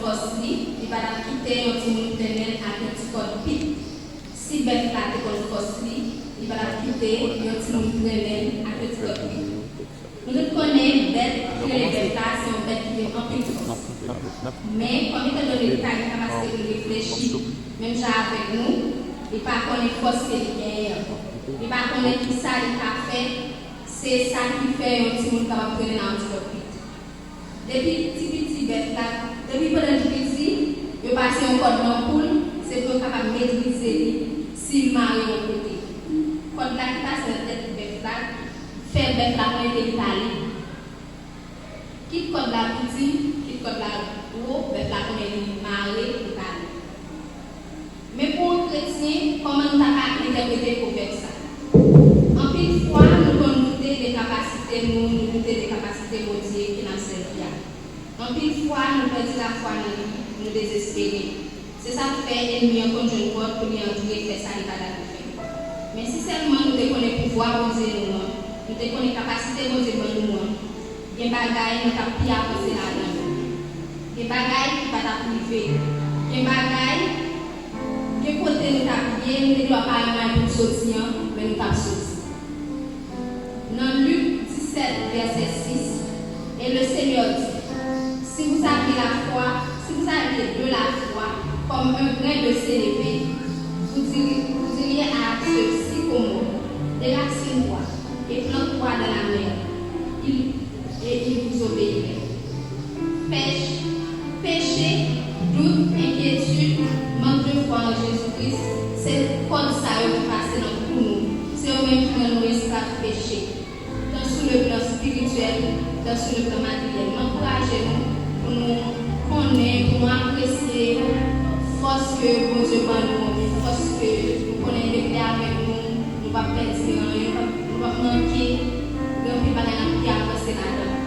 force, il va quitter un petit monde éternel avec un petit code pit. Si bête là, l'école force, il va quitter un petit monde éternel avec un petit code pit. Nous connaissons bête, que les bêtes là, c'est une bête qui est en plus force. Mais comme il a donné le temps, capacité de réfléchir, même déjà avec nous, il ne connaît pas force qu'il gagne. Il ne connaît tout ça, il a fait. C'est ça qui fait un petit monde capable de prendre dans le petit. Depuis petit bête là, depuis pendant le petit, il passe un code d'ampoule, c'est pour capable de maîtriser s'il marie au côté. Code là qui passe dans la tête bête là, fait bête là pour être l'Italie. Quitte code là petit, quitte code là haut, bête là pour être marié l'Italie. Mais pour un chrétien, comment nous avons interprété pour faire ça? En pile fois, nous avons douté des capacités, nous douter des capacités de Dieu qui nous servent. En pile fois, nous perdons la foi dans lui, nous désespérer. C'est ça qui fait ennemi en conjoint pour lui entrer faire ça, il va la faire. Mais si seulement nous connaissons le pouvoir de Dieu, nous connaissons la capacité de Dieu pour nous, il y a des bagailles qui sont plus avancées là-dedans. Il y a des bagailles qui ne sont pas privées. Il y a des bagailles qui côté nous tapier, nous ne doit pas aller pour sortir, mais nous pas sortir. Dans Luc 17, verset 6, et le Seigneur dit, si vous avez la foi, si vous avez de la foi, comme un grain de sénévé, vous diriez à ce sycomore, déracine-toi et plante-toi dans la mer, et il vous obéirait. Péché, doute, inquiétude, manque de foi en Jésus-Christ, c'est comme ça que vous passez dans tout nous. C'est eux-mêmes qui nous esclaves péché. Tant sur le plan spirituel, tant sur le plan matériel. Encouragez-nous pour nous connaître, pour nous apprécier force que bon Dieu va nous, force que nous connaissons avec nous, nous ne pouvons pas perdre, nous ne pouvons pas manquer, nous ne pouvons pas aller à passer là-dedans.